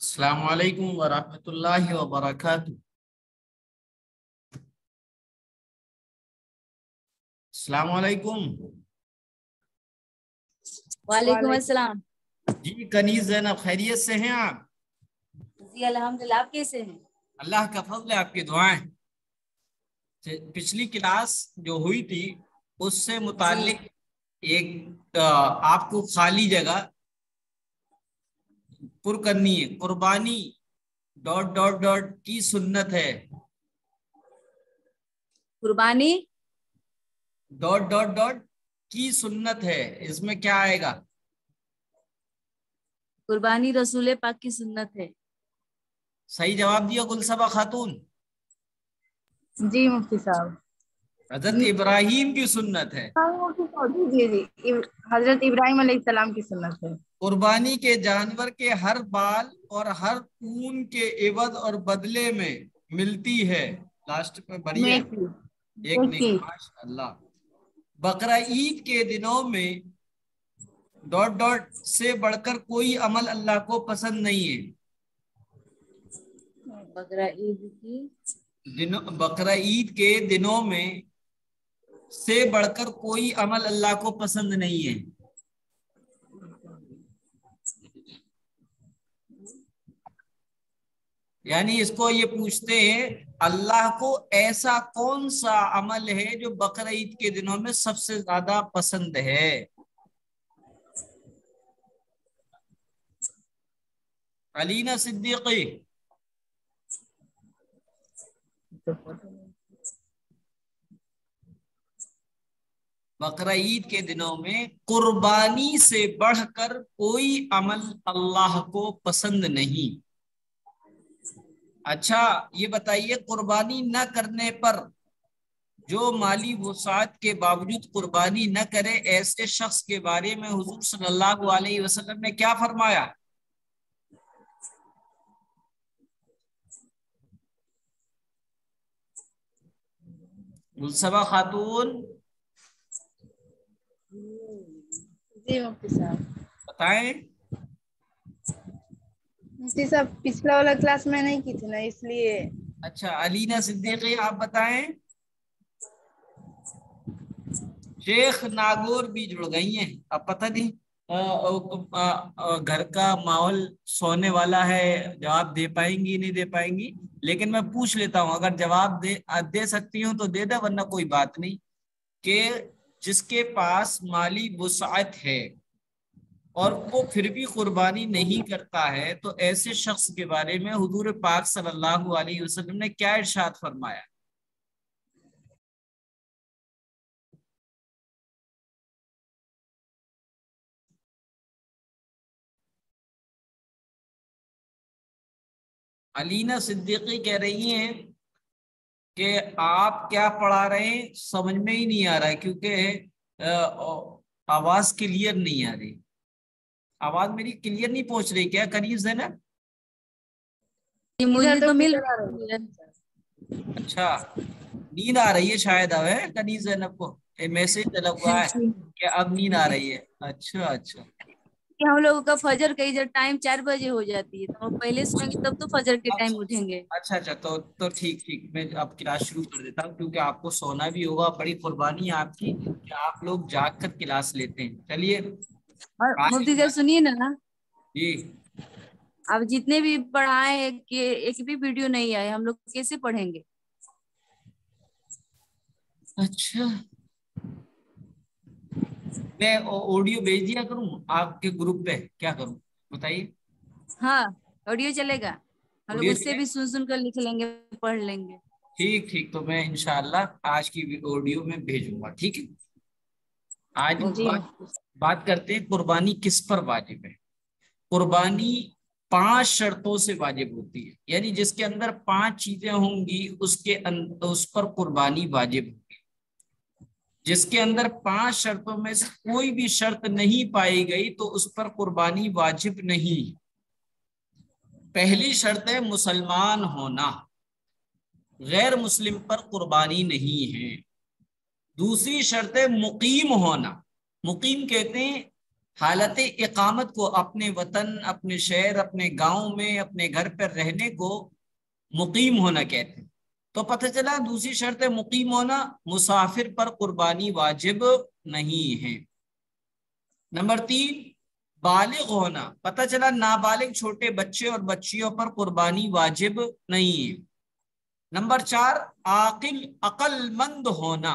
السلام علیکم ورحمۃ اللہ وبرکاتہ۔ السلام علیکم۔ وعلیکم السلام۔ جی کنیز زینب، خیریت سے ہیں آپ؟ جی الحمدللہ، آپ کیسے ہیں؟ اللہ کا فضل ہے، آپ کی دعائیں۔ پچھلی کلاس جو ہوئی تھی اس سے متعلق ایک آپ کو خالی جگہ پر کرنی ہے۔ قربانی ... کی سنت ہے۔ قربانی ... کی سنت ہے، اس میں کیا آئے گا؟ قربانی رسول پاک کی سنت ہے۔ صحیح جواب دیا گلصبا خاتون۔ جی مفتی صاحب۔ حضرت ابراہیم کی سنت ہے۔ جی جی، حضرت ابراہیم علیہ السلام کی سنت ہے۔ قربانی کے جانور کے ہر بال اور ہر اون کے عوض اور بدلے میں ملتی ہے، لاسٹ میں بڑی ہے ایک نہیں، ماشاءاللہ۔ بقرہ عید کے دنوں میں ... سے بڑھ کر کوئی عمل اللہ کو پسند نہیں ہے۔ بقرہ عید کے دنوں میں سے بڑھ کر کوئی عمل اللہ کو پسند نہیں ہے۔ یعنی اس کو یہ پوچھتے ہیں اللہ کو ایسا کون سا عمل ہے جو بقرہ عید کے دنوں میں سب سے زیادہ پسند ہے؟ علینا صدیقی۔ بقرہ عید کے دنوں میں قربانی سے بڑھ کر کوئی عمل اللہ کو پسند نہیں۔ اچھا یہ بتائیے، قربانی نہ کرنے پر جو مالی وسعت کے باوجود قربانی نہ کرے، ایسے شخص کے بارے میں حضور صلی اللہ علیہ وسلم نے کیا فرمایا؟ گلصبا خاتون جی مفتی صاحب بتائیں۔ مفتی صاحب پچھلا والا کلاس میں نہیں کی تھی نا، اس لیے۔ اچھا علینا صدیقی آپ بتائیں۔ شیخ ناگور بھی جڑ گئی ہیں، اب پتہ نہیں گھر کا ماحول سونے والا ہے، جواب دے پائیں گی نہیں دے پائیں گی، لیکن میں پوچھ لیتا ہوں، اگر جواب دے سکتی ہوں تو دے دے، ورنہ کوئی بات نہیں۔ کہ جس کے پاس مالی وسعت ہے اور وہ پھر بھی قربانی نہیں کرتا ہے، تو ایسے شخص کے بارے میں حضور پاک صلی اللہ علیہ وسلم نے کیا ارشاد فرمایا؟ علینا صدیقی کہہ رہی ہیں کہ آپ کیا پڑھا رہے ہیں سمجھ میں ہی نہیں آ رہا ہے، کیونکہ آواز کلیئر نہیں آ رہی۔ آواز میری کلیئر نہیں پہنچ رہی کیا کنیز ہے نا؟ مجھے تو مل اچھا نیند آ رہی ہے شاید اب، ہے کنیز زینب کو میسج ڈلا ہوا ہے کہ اب نیند آ رہی ہے۔ اچھا اچھا، ہم لوگوں کا فجر کا ادھر ٹائم 4 بجے ہو جاتی ہے، تو ہم پہلے سوئیں گے تب تو فجر کے ٹائم اٹھیں گے۔ اچھا اچھا، تو ٹھیک میں اب کلاس شروع کر دیتا ہوں، کیونکہ آپ کو سونا بھی ہوگا، بڑی قربانی ہے آپ کی کہ آپ لوگ جاگ کر کلاس لیتے ہیں۔ چلیے اور مفتی صاحب سنیے نا، جی، اب جتنے بھی پڑھائے ہیں کہ ایک بھی ویڈیو نہیں آئے، ہم لوگ کیسے پڑھیں گے؟ اچھا میں آڈیو بھیج دیا کروں آپ کے گروپ پہ، کیا کروں بتائیے؟ ہاں آڈیو چلے گا، ہم لوگ آڈیو اس سے چلے؟ بھی سن کر لکھ لیں گے، پڑھ لیں گے۔ ٹھیک تو میں انشاءاللہ آج کی آڈیو میں بھیجوں گا، ٹھیک ہے۔ آج جی بات کرتے ہیں قربانی کس پر واجب ہے۔ قربانی 5 شرطوں سے واجب ہوتی ہے، یعنی جس کے اندر 5 چیزیں ہوں گی اس پر قربانی واجب ہوگی۔ جس کے اندر 5 شرطوں میں سے کوئی بھی شرط نہیں پائی گئی تو اس پر قربانی واجب نہیں۔ پہلی شرط ہے مسلمان ہونا، غیر مسلم پر قربانی نہیں ہے۔ دوسری شرط ہے مقیم ہونا، مقیم کہتے ہیں حالت اقامت کو، اپنے وطن، اپنے شہر، اپنے گاؤں میں اپنے گھر پر رہنے کو مقیم ہونا کہتے ہیں۔ تو پتہ چلا دوسری شرط ہے مقیم ہونا، مسافر پر قربانی واجب نہیں ہے۔ نمبر 3 بالغ ہونا، پتہ چلا نابالغ چھوٹے بچے اور بچیوں پر قربانی واجب نہیں ہے۔ نمبر 4 عاقل عقل مند ہونا،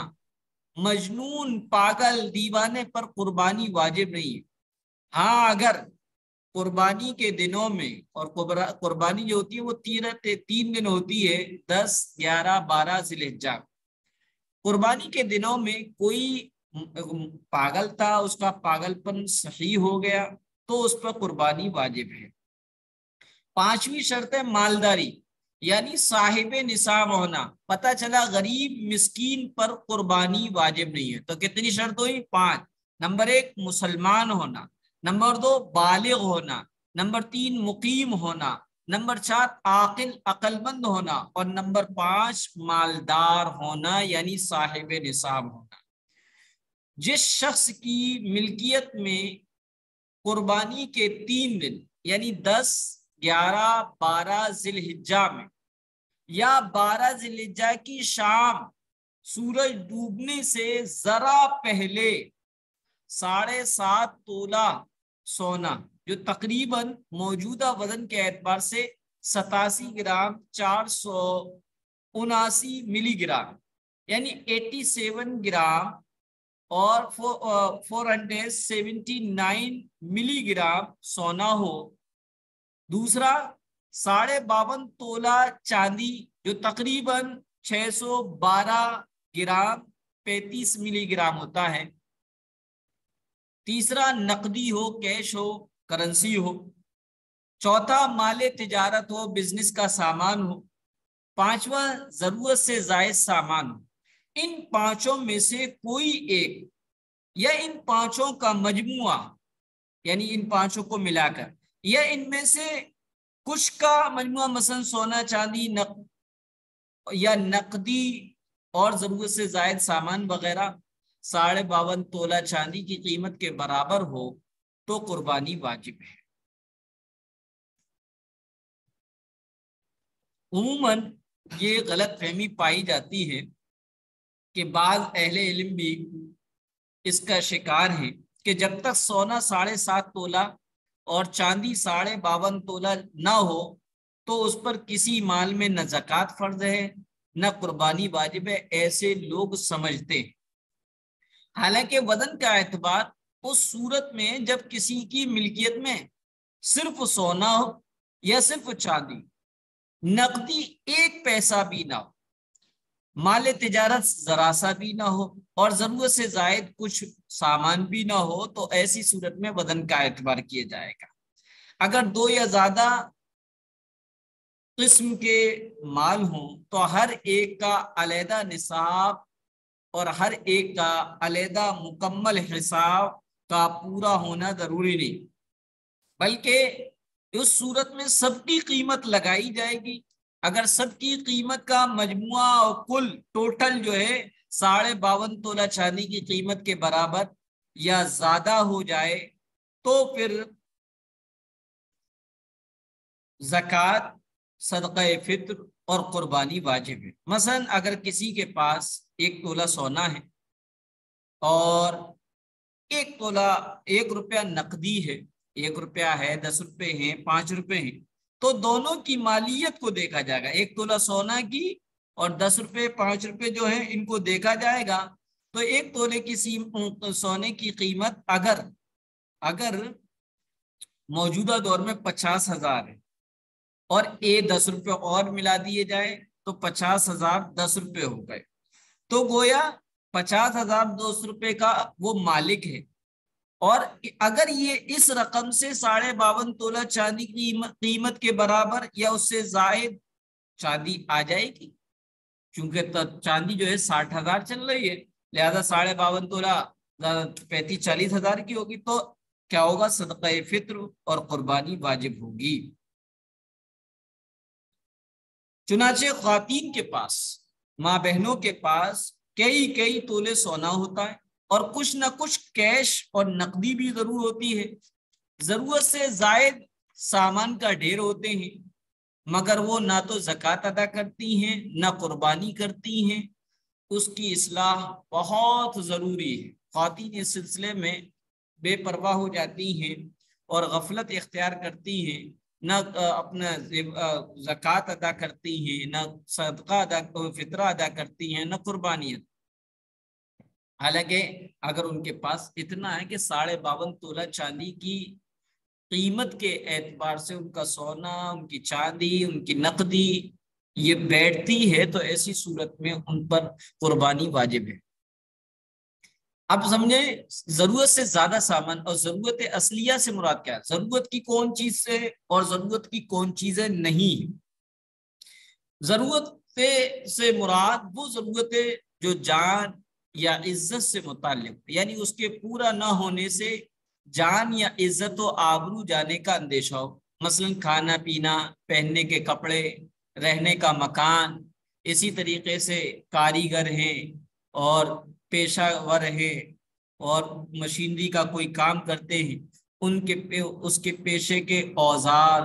مجنون پاگل دیوانے پر قربانی واجب نہیں ہے۔ ہاں اگر قربانی کے دنوں میں، اور قربانی جو ہوتی ہے وہ 3 دن ہوتی ہے، 10 11 12 ذی الحجہ، قربانی کے دنوں میں کوئی پاگل تھا، اس کا پاگل پن صحیح ہو گیا تو اس پر قربانی واجب ہے۔ 5ویں شرط ہے مالداری، یعنی صاحب نصاب ہونا، پتہ چلا غریب مسکین پر قربانی واجب نہیں ہے۔ تو کتنی شرط ہوئی؟ 5۔ نمبر 1 مسلمان ہونا، نمبر 2 بالغ ہونا، نمبر 3 مقیم ہونا، نمبر 4 عاقل عقل مند ہونا، اور نمبر 5 مالدار ہونا یعنی صاحب نصاب ہونا۔ جس شخص کی ملکیت میں قربانی کے 3 دن یعنی 10 11 12 ذی الحجہ میں یا 12 ذی الحجہ کی شام سورج ڈوبنے سے ذرا پہلے 7.5 تولہ سونا، جو تقریباً موجودہ وزن کے اعتبار سے 87 گرام 479 ملی گرام یعنی 87 گرام اور 479 ملی گرام سونا ہو۔ دوسرا 52.5 تولہ چاندی، جو تقریباً 612 گرام 35 ملی گرام ہوتا ہے۔ تیسرا نقدی ہو، کیش ہو، کرنسی ہو۔ چوتھا مال تجارت ہو، بزنس کا سامان ہو۔ 5واں ضرورت سے زائد سامان ہو۔ ان 5 میں سے کوئی ایک یا ان 5 کا مجموعہ، یعنی ان 5 کو ملا کر، یا ان میں سے کچھ کا مجموعہ، مثلا سونا چاندی یا نقدی اور ضرورت سے زائد سامان وغیرہ 52.5 تولہ چاندی کی قیمت کے برابر ہو تو قربانی واجب ہے۔ عموماً یہ غلط فہمی پائی جاتی ہے کہ بعض اہل علم بھی اس کا شکار ہیں کہ جب تک سونا 7.5 تولہ اور چاندی 52.5 تولہ نہ ہو تو اس پر کسی مال میں نہ زکوٰۃ فرض ہے نہ قربانی واجب ہے، ایسے لوگ سمجھتے ہیں۔ حالانکہ وزن کا اعتبار اس صورت میں جب کسی کی ملکیت میں صرف سونا ہو یا صرف چاندی، نقدی 1 پیسہ بھی نہ ہو، مال تجارت ذرا سا بھی نہ ہو، اور ضرورت سے زائد کچھ سامان بھی نہ ہو، تو ایسی صورت میں وزن کا اعتبار کیا جائے گا۔ اگر 2 یا زیادہ قسم کے مال ہوں تو ہر ایک کا علیحدہ نصاب اور ہر ایک کا علیحدہ مکمل حساب کا پورا ہونا ضروری نہیں، بلکہ اس صورت میں سب کی قیمت لگائی جائے گی۔ اگر سب کی قیمت کا مجموعہ اور کل ٹوٹل جو ہے 52.5 تولہ چاندی کی قیمت کے برابر یا زیادہ ہو جائے تو پھر زکوٰۃ، صدقہ فطر اور قربانی واجب ہے۔ مثلا اگر کسی کے پاس 1 تولہ سونا ہے اور 1 تولہ 1 روپیہ نقدی ہے، 1 روپیہ ہے، 10 روپے ہیں، 5 روپے ہیں، تو دونوں کی مالیت کو دیکھا جائے گا۔ 1 تولہ سونا کی اور 10 روپے 5 روپے جو ہیں ان کو دیکھا جائے گا۔ تو 1 تولے کی سونے کی قیمت اگر موجودہ دور میں 50,000 ہے اور 10 روپے اور ملا دیے جائے تو 50,000 10 روپے ہو گئے، تو گویا 50,010 روپے کا وہ مالک ہے۔ اور اگر یہ اس رقم سے 52.5 تولہ چاندی کی قیمت کے برابر یا اس سے زائد چاندی آ جائے گی، چونکہ چاندی جو ہے 60,000 چل رہی ہے، لہذا 52.5 تولہ 35-40 ہزار کی ہوگی، تو کیا ہوگا؟ صدقہ فطر اور قربانی واجب ہوگی۔ چنانچہ خواتین کے پاس، ماں بہنوں کے پاس کئی تولے سونا ہوتا ہے اور کچھ نہ کچھ کیش اور نقدی بھی ضرور ہوتی ہے۔ ضرورت سے زائد سامان کا ڈھیر ہوتے ہیں مگر وہ نہ تو زکوٰۃ ادا کرتی ہیں نہ قربانی کرتی ہیں، اس کی اصلاح بہت ضروری ہے۔ خواتین اس سلسلے میں بے پرواہ ہو جاتی ہیں اور غفلت اختیار کرتی ہیں، نہ اپنا زکوٰۃ ادا کرتی ہیں، نہ صدقہ ادا فطرہ ادا کرتی ہیں، نہ قربانی۔ حالانکہ اگر ان کے پاس اتنا ہے کہ 52.5 تولہ چاندی کی قیمت کے اعتبار سے ان کا سونا، ان کی چاندی، ان کی نقدی یہ بیٹھتی ہے، تو ایسی صورت میں ان پر قربانی واجب ہے۔ اب سمجھے ضرورت سے زیادہ سامان اور ضرورت اصلیہ سے مراد کیا ہے، ضرورت کی کون چیز سے اور ضرورت کی کون چیزیں نہیں۔ ضرورت سے مراد وہ ضرورتیں جو جان یا عزت سے متعلق، یعنی اس کے پورا نہ ہونے سے جان یا عزت و آبرو جانے کا اندیشہ ہو، مثلا کھانا پینا، پہننے کے کپڑے، رہنے کا مکان، اسی طریقے سے کاریگر ہیں اور پیشہ ور ہیں اور مشینری کا کوئی کام کرتے ہیں، اس کے پیشے کے اوزار،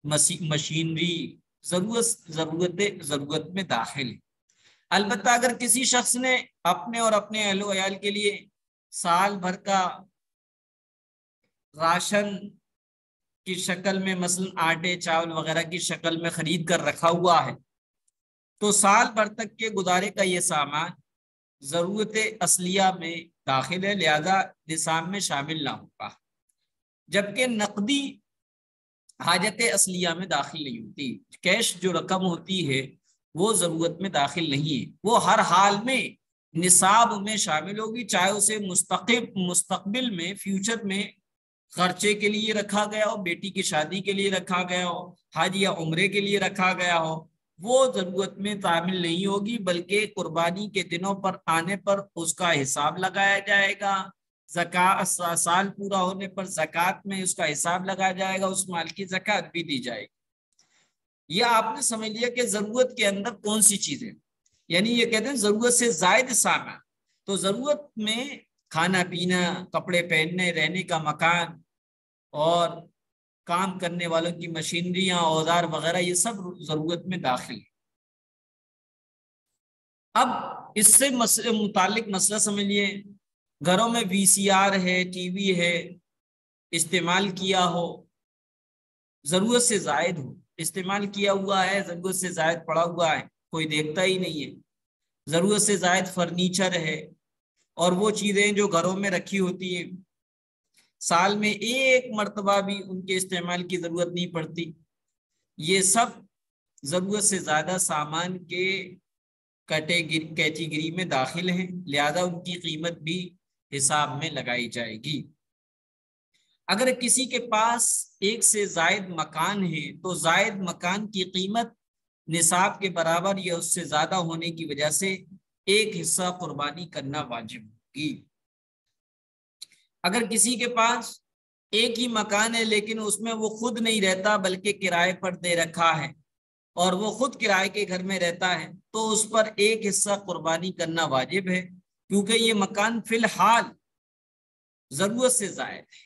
مشینری ضرورت میں داخل ہے۔ البتہ اگر کسی شخص نے اپنے اور اپنے اہل و عیال کے لیے سال بھر کا راشن کی شکل میں مثلا آٹے چاول وغیرہ کی شکل میں خرید کر رکھا ہوا ہے، تو سال بھر تک کے گزارے کا یہ سامان ضرورت اصلیہ میں داخل ہے، لہذا نصاب میں شامل نہ ہوگا، جبکہ نقدی حاجت اصلیہ میں داخل نہیں ہوتی۔ کیش جو رقم ہوتی ہے وہ ضرورت میں داخل نہیں ہے، وہ ہر حال میں نصاب میں شامل ہوگی، چاہے اسے مستقبل میں فیوچر میں خرچے کے لیے رکھا گیا ہو، بیٹی کی شادی کے لیے رکھا گیا ہو، حج یا عمرے کے لیے رکھا گیا ہو، وہ ضرورت میں تعمیل نہیں ہوگی، بلکہ قربانی کے دنوں پر آنے پر اس کا حساب لگایا جائے گا، زکوٰۃ سال پورا ہونے پر زکوٰۃ میں اس کا حساب لگایا جائے گا، اس مال کی زکوٰۃ بھی دی جائے گی۔ یہ آپ نے سمجھ لیا کہ ضرورت کے اندر کون سی چیزیں، یعنی یہ کہتے ہیں ضرورت سے زائد سامان، تو ضرورت میں کھانا پینا، کپڑے پہننے، رہنے کا مکان اور کام کرنے والوں کی مشینریاں، اوزار وغیرہ، یہ سب ضرورت میں داخل ہے۔ اب اس سے متعلق مسئلہ سمجھیے، گھروں میں وی سی آر ہے، ٹی وی ہے، استعمال کیا ہو، ضرورت سے زائد ہو، استعمال کیا ہوا ہے، ضرورت سے زائد پڑا ہوا ہے، کوئی دیکھتا ہی نہیں ہے، ضرورت سے زائد فرنیچر ہے اور وہ چیزیں جو گھروں میں رکھی ہوتی ہیں سال میں ایک مرتبہ بھی ان کے استعمال کی ضرورت نہیں پڑتی، یہ سب ضرورت سے زیادہ سامان کے کیٹیگری میں داخل ہیں، لہذا ان کی قیمت بھی حساب میں لگائی جائے گی۔ اگر کسی کے پاس ایک سے زائد مکان ہے تو زائد مکان کی قیمت نصاب کے برابر یا اس سے زیادہ ہونے کی وجہ سے ایک حصہ قربانی کرنا واجب ہوگی۔ اگر کسی کے پاس ایک ہی مکان ہے لیکن اس میں وہ خود نہیں رہتا بلکہ کرائے پر دے رکھا ہے اور وہ خود کرائے کے گھر میں رہتا ہے تو اس پر ایک حصہ قربانی کرنا واجب ہے، کیونکہ یہ مکان فی الحال ضرورت سے زائد ہے۔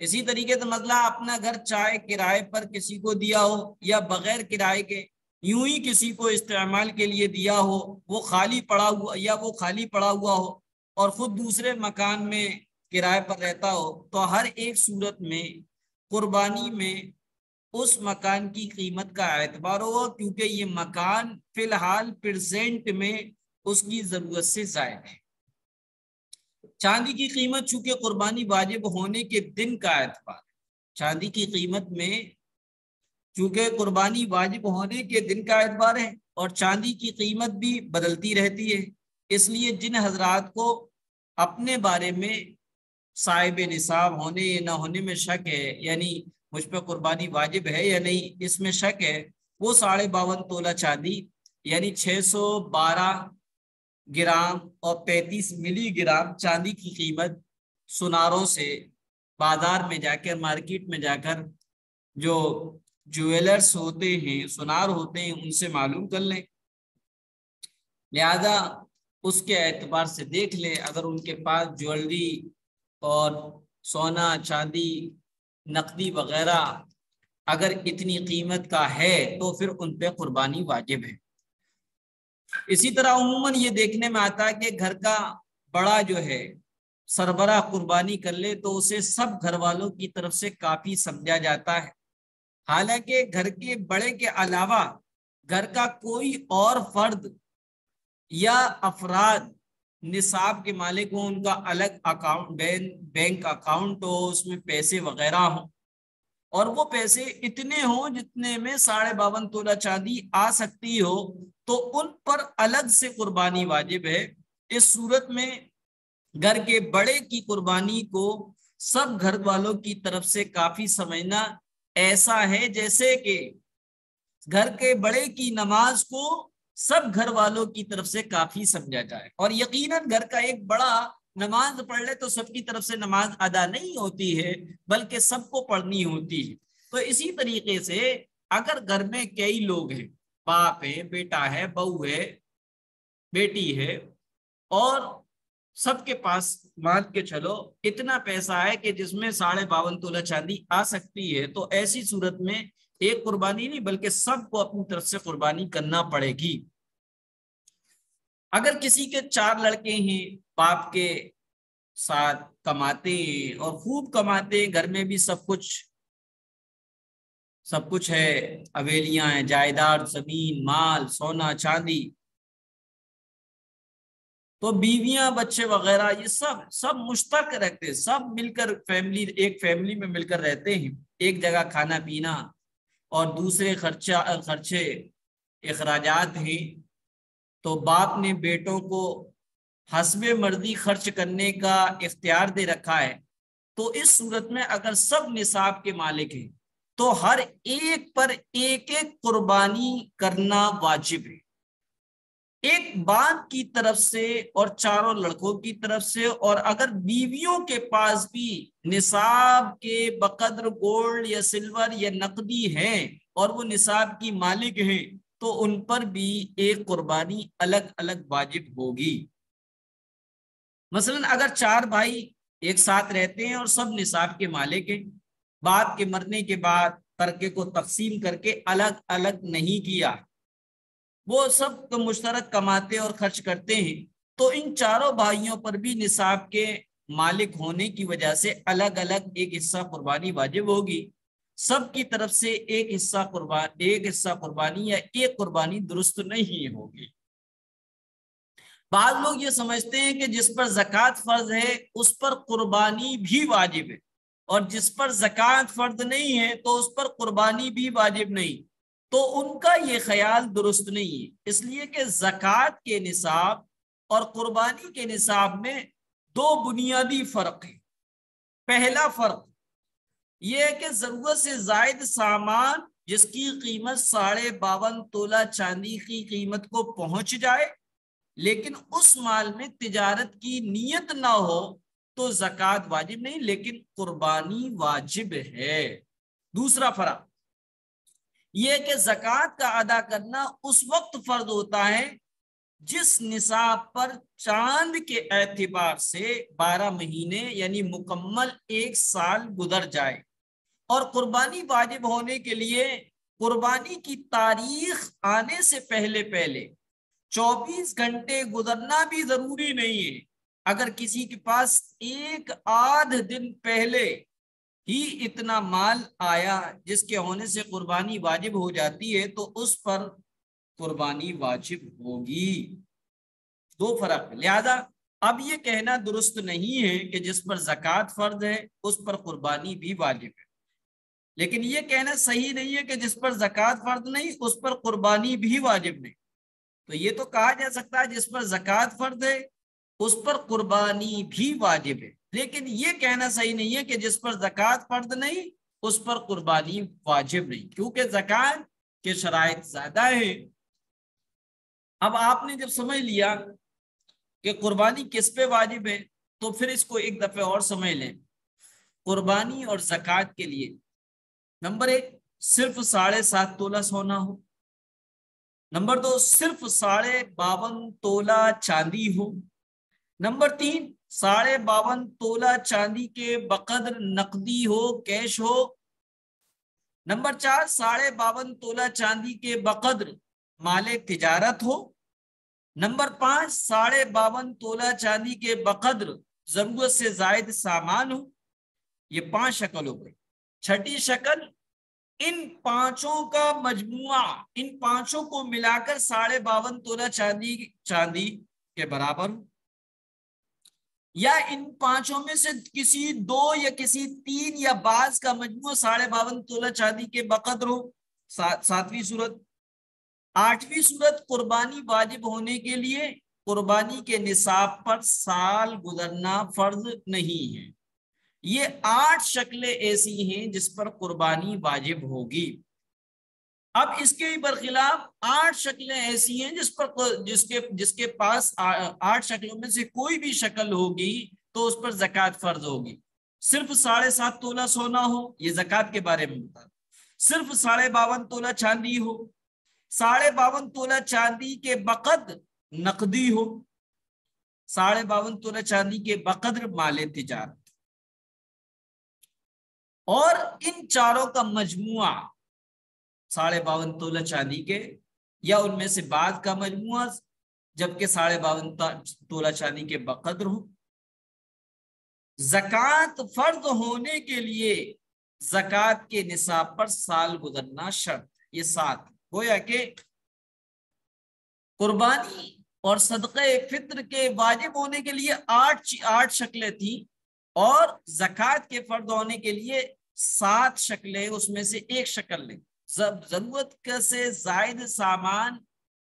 اسی طریقے سے مسئلہ اپنا گھر چاہے کرائے پر کسی کو دیا ہو یا بغیر کرائے کے یوں ہی کسی کو استعمال کے لیے دیا ہو، وہ خالی پڑا ہوا ہو اور خود دوسرے مکان میں کرائے پر رہتا ہو، تو ہر ایک صورت میں قربانی میں اس مکان کی قیمت کا اعتبار ہوگا، کیونکہ یہ مکان فی الحال پریزنٹ میں اس کی ضرورت سے زائد ہے۔ چاندی کی قیمت چونکہ قربانی واجب ہونے کے دن کا اعتبار ہے، چاندی کی قیمت میں چونکہ قربانی واجب ہونے کے دن کا اعتبار ہے اور چاندی کی قیمت بھی بدلتی رہتی ہے، اس لیے جن حضرات کو اپنے بارے میں صاحب نصاب ہونے یا نہ ہونے میں شک ہے، یعنی مجھ پہ قربانی واجب ہے یا نہیں اس میں شک ہے، وہ 52.5 تولہ چاندی یعنی 612 گرام اور 35 ملی گرام چاندی کی قیمت سناروں سے بازار میں جا کر، مارکیٹ میں جا کر جو جویلرز ہوتے ہیں، سنار ہوتے ہیں، ان سے معلوم کر لیں۔ لہذا اس کے اعتبار سے دیکھ لیں، اگر ان کے پاس جویلری اور سونا چاندی نقدی وغیرہ اگر اتنی قیمت کا ہے تو پھر ان پہ قربانی واجب ہے۔ اسی طرح عموماً یہ دیکھنے میں آتا ہے کہ گھر کا بڑا جو ہے سربراہ قربانی کر لے تو اسے سب گھر والوں کی طرف سے کافی سمجھا جاتا ہے، حالانکہ گھر کے بڑے کے علاوہ گھر کا کوئی اور فرد یا افراد نصاب کے مالک ہوں، ان کا الگ اکاؤنٹ بینک اکاؤنٹ ہو، اس میں پیسے وغیرہ ہوں، اور وہ پیسے اتنے ہوں جتنے میں 52.5 تولہ چاندی آ سکتی ہو، تو ان پر الگ سے قربانی واجب ہے۔ اس صورت میں گھر کے بڑے کی قربانی کو سب گھر والوں کی طرف سے کافی سمجھنا ایسا ہے جیسے کہ گھر کے بڑے کی نماز کو سب گھر والوں کی طرف سے کافی سمجھا جائے، اور یقیناً گھر کا ایک بڑا نماز پڑھ لے تو سب کی طرف سے نماز ادا نہیں ہوتی ہے بلکہ سب کو پڑھنی ہوتی ہے۔ تو اسی طریقے سے اگر گھر میں کئی لوگ ہیں، باپ ہے، بیٹا ہے، بہو ہے، بیٹی ہے، اور سب کے پاس مان کے چلو اتنا پیسہ ہے کہ جس میں 52.5 تولہ چاندی آ سکتی ہے، تو ایسی صورت میں ایک قربانی نہیں بلکہ سب کو اپنی طرف سے قربانی کرنا پڑے گی۔ اگر کسی کے 4 لڑکے ہیں، باپ کے ساتھ کماتے ہیں اور خوب کماتے ہیں، گھر میں بھی سب کچھ ہے، حویلیاں ہیں، جائیداد، زمین، مال، سونا چاندی، تو بیویاں بچے وغیرہ یہ سب مشترک رہتے ہیں، سب مل کر ایک فیملی میں مل کر رہتے ہیں، ایک جگہ کھانا پینا اور دوسرے خرچے اخراجات ہیں، تو باپ نے بیٹوں کو حسب مرضی خرچ کرنے کا اختیار دے رکھا ہے۔ تو اس صورت میں اگر سب نصاب کے مالک ہیں تو ہر ایک پر ایک ایک قربانی کرنا واجب ہے، ایک باپ کی طرف سے اور 4 لڑکوں کی طرف سے، اور اگر بیویوں کے پاس بھی نصاب کے بقدر گولڈ یا سلور یا نقدی ہیں اور وہ نصاب کی مالک ہیں تو ان پر بھی ایک قربانی الگ الگ واجب ہوگی۔ مثلا اگر 4 بھائی ایک ساتھ رہتے ہیں اور سب نصاب کے مالک ہیں، باپ کے مرنے کے بعد ترکے کو تقسیم کر کے الگ الگ نہیں کیا، وہ سب مشترک کماتے اور خرچ کرتے ہیں، تو ان 4 بھائیوں پر بھی نصاب کے مالک ہونے کی وجہ سے الگ الگ ایک حصہ قربانی واجب ہوگی۔ سب کی طرف سے ایک حصہ قربانی یا ایک قربانی درست نہیں ہوگی۔ بعض لوگ یہ سمجھتے ہیں کہ جس پر زکوٰۃ فرض ہے اس پر قربانی بھی واجب ہے، اور جس پر زکوٰۃ فرض نہیں ہے تو اس پر قربانی بھی واجب نہیں، تو ان کا یہ خیال درست نہیں ہے، اس لیے کہ زکوٰۃ کے نصاب اور قربانی کے نصاب میں 2 بنیادی فرق ہیں۔ پہلا فرق یہ ہے کہ ضرورت سے زائد سامان جس کی قیمت 52.5 تولہ چاندی کی قیمت کو پہنچ جائے لیکن اس مال میں تجارت کی نیت نہ ہو تو زکوٰۃ واجب نہیں لیکن قربانی واجب ہے۔ دوسرا فرق یہ ہے کہ زکوٰۃ کا ادا کرنا اس وقت فرض ہوتا ہے جس نصاب پر چاند کے اعتبار سے 12 مہینے یعنی مکمل 1 سال گزر جائے، اور قربانی واجب ہونے کے لیے قربانی کی تاریخ آنے سے پہلے 24 گھنٹے گزرنا بھی ضروری نہیں ہے۔ اگر کسی کے پاس 1 آدھ دن پہلے ہی اتنا مال آیا جس کے ہونے سے قربانی واجب ہو جاتی ہے تو اس پر قربانی واجب ہوگی۔ 2 فرق، لہذا اب یہ کہنا درست نہیں ہے کہ جس پر زکوٰۃ فرض ہے اس پر قربانی بھی واجب ہے، لیکن یہ کہنا صحیح نہیں ہے کہ جس پر زکوٰۃ فرض نہیں اس پر قربانی بھی واجب نہیں۔ تو یہ تو کہا جا سکتا ہے جس پر زکوٰۃ فرض ہے اس پر قربانی بھی واجب ہے، لیکن یہ کہنا صحیح نہیں ہے کہ جس پر زکوٰۃ فرض نہیں اس پر قربانی واجب نہیں، کیونکہ زکوٰۃ کے شرائط زیادہ ہیں۔ اب آپ نے جب سمجھ لیا کہ قربانی کس پہ واجب ہے تو پھر اس کو ایک دفعہ اور سمجھ لیں۔ قربانی اور زکوٰۃ کے لیے نمبر 1 صرف 7.5 تولہ سونا ہو، نمبر 2 صرف 52.5 تولہ چاندی ہو. نمبر 3 52.5 تولہ چاندی کے بقدر نقدی ہو، کیش ہو. نمبر 4 52.5 تولہ چاندی کے بقدر مال تجارت ہو. نمبر 5 52.5 تولہ چاندی کے بقدر ضرورت سے زائد سامان ہو. یہ 5 شکل ہو گئی. چھٹی شکل ان پانچوں کا مجموعہ، ان پانچوں کو ملا کر 52.5 تولہ چاندی کے برابر ہو، یا ان پانچوں میں سے کسی 2 یا کسی 3 یا بعض کا مجموعہ 52.5 تولہ چاندی کے بقدر ہو. 7ویں صورت. 8ویں صورت قربانی واجب ہونے کے لیے قربانی کے نصاب پر سال گزرنا فرض نہیں ہے. یہ 8 شکلیں ایسی ہیں جس پر قربانی واجب ہوگی. اب اس کے برخلاف 8 شکلیں ایسی ہیں جس کے پاس 8 شکلوں میں سے کوئی بھی شکل ہوگی تو اس پر زکوٰۃ فرض ہوگی. صرف 7.5 تولہ سونا ہو، یہ زکوٰۃ کے بارے میں بتا. صرف 52.5 تولہ چاندی ہو، 52.5 تولہ چاندی کے بقدر نقدی ہو، 52.5 تولہ چاندی کے بقدر مال تجارت، اور ان چاروں کا مجموعہ 52.5 تولہ چاندی کے یا ان میں سے بعض کا مجموعہ جبکہ 52.5 تولہ چاندی کے بقدر ہو. زکوٰۃ فرض ہونے کے لیے زکوٰۃ کے نصاب پر سال گزرنا شرط. یہ 7 گویا کہ قربانی اور صدقہ فطر کے واجب ہونے کے لیے 8 شکلیں تھیں، اور زکوٰۃ کے فرض ہونے کے لیے 7 شکلیں، اس میں سے ایک شکل لیں. ضرورت سے زائد سامان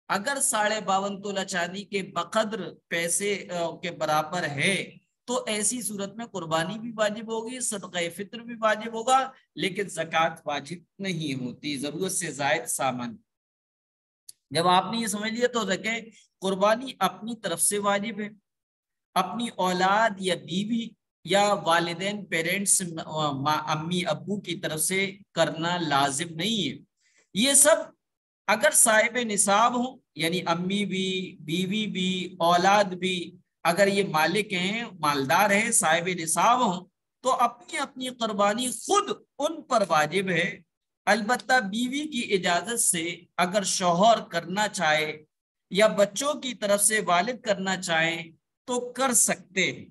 اگر 52.5 تولہ چاندی کے بقدر پیسے کے برابر ہے تو ایسی صورت میں قربانی بھی واجب ہوگی، صدقہ فطر بھی واجب ہوگا، لیکن زکوٰۃ واجب نہیں ہوتی ضرورت سے زائد سامان. جب آپ نے یہ سمجھ لیا تو دیکھیں قربانی اپنی طرف سے واجب ہے، اپنی اولاد یا بیوی یا والدین پیرنٹس امی ابو کی طرف سے کرنا لازم نہیں ہے. یہ سب اگر صاحب نصاب ہوں، یعنی امی بھی، بیوی بھی، اولاد بھی، اگر یہ مالک ہیں، مالدار ہیں، صاحب نصاب ہوں، تو اپنی اپنی قربانی خود ان پر واجب ہے. البتہ بیوی کی اجازت سے اگر شوہر کرنا چاہے یا بچوں کی طرف سے والد کرنا چاہیں تو کر سکتے ہیں.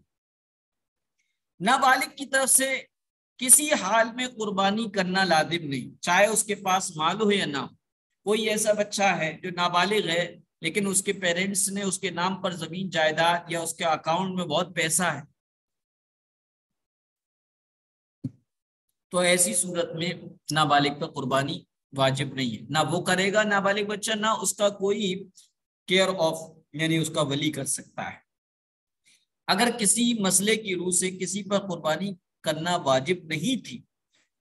نابالغ کی طرف سے کسی حال میں قربانی کرنا لازم نہیں، چاہے اس کے پاس مال ہو یا نہ ہو. کوئی ایسا بچہ ہے جو نابالغ ہے لیکن اس کے پیرنٹس نے اس کے نام پر زمین جائیداد یا اس کے اکاؤنٹ میں بہت پیسہ ہے، تو ایسی صورت میں نابالغ پر قربانی واجب نہیں ہے. نہ وہ کرے گا نابالغ بچہ، نہ اس کا کوئی کیئر آف یعنی اس کا ولی کر سکتا ہے. اگر کسی مسئلے کی روح سے کسی پر قربانی کرنا واجب نہیں تھی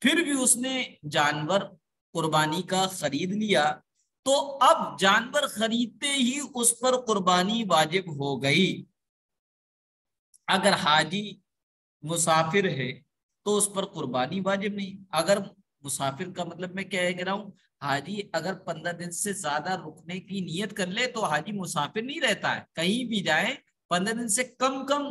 پھر بھی اس نے جانور قربانی کا خرید لیا تو اب جانور خریدتے ہی اس پر قربانی واجب ہو گئی. اگر حاجی مسافر ہے تو اس پر قربانی واجب نہیں. اگر مسافر کا مطلب میں کیا کہہ رہا ہوں، حاجی اگر 15 دن سے زیادہ رکنے کی نیت کر لے تو حاجی مسافر نہیں رہتا ہے، کہیں بھی جائے 15 دن سے کم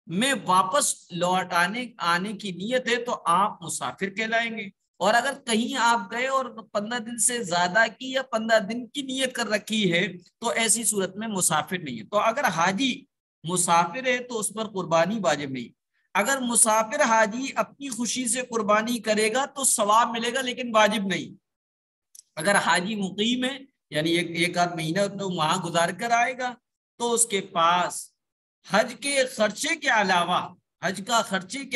میں واپس لوٹ آنے کی نیت ہے تو آپ مسافر کہلائیں گے. اور اگر کہیں آپ گئے اور 15 دن سے زیادہ کی یا 15 دن کی نیت کر رکھی ہے تو ایسی صورت میں مسافر نہیں ہے. تو اگر حاجی مسافر ہے تو اس پر قربانی واجب نہیں. اگر مسافر حاجی اپنی خوشی سے قربانی کرے گا تو ثواب ملے گا لیکن واجب نہیں. اگر حاجی مقیم ہے یعنی ایک آدھ مہینہ تو وہاں گزار کر آئے گا تو اس کے پاس حج کے خرچے کے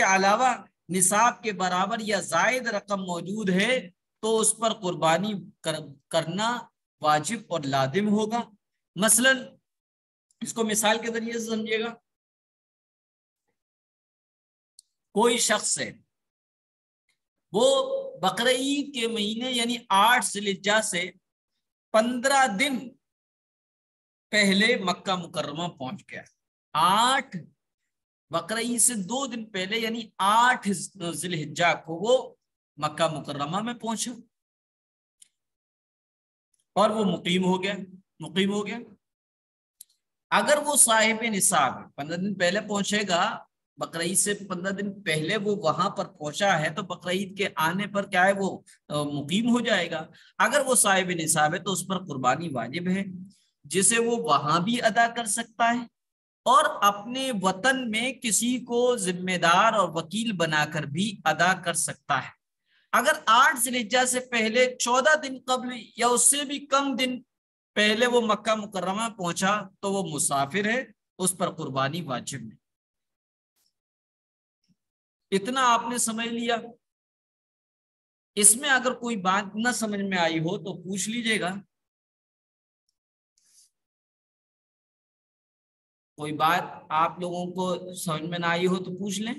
علاوہ نصاب کے برابر یا زائد رقم موجود ہے تو اس پر قربانی کرنا واجب اور لازم ہوگا. مثلا اس کو مثال کے ذریعے سے سمجھیے گا. کوئی شخص ہے وہ بقرعید کے مہینے یعنی 8 ذی الحجہ سے 15 دن پہلے مکہ مکرمہ پہنچ گیا. 8 بقرعید سے 2 دن پہلے یعنی 8 ذی الحجہ کو وہ مکہ مکرمہ میں پہنچا. اور وہ مقیم ہو گیا. اگر وہ صاحب نصاب ہے، 15 دن پہلے پہنچے گا، بقرعید سے 15 دن پہلے وہ وہاں پر پہنچا ہے، تو بقرعید کے آنے پر کیا ہے وہ مقیم ہو جائے گا. اگر وہ صاحب نصاب ہے تو اس پر قربانی واجب ہے، جسے وہ وہاں بھی ادا کر سکتا ہے اور اپنے وطن میں کسی کو ذمہ دار اور وکیل بنا کر بھی ادا کر سکتا ہے. اگر 8 ذی الحجہ سے پہلے 14 دن قبل یا اس سے بھی کم دن پہلے وہ مکہ مکرمہ پہنچا تو وہ مسافر ہے، اس پر قربانی واجب نہیں. اتنا آپ نے سمجھ لیا. اس میں اگر کوئی بات نہ سمجھ میں آئی ہو تو پوچھ لیجئے گا. کوئی بات آپ لوگوں کو سمجھ میں نہ آئی ہو تو پوچھ لیں.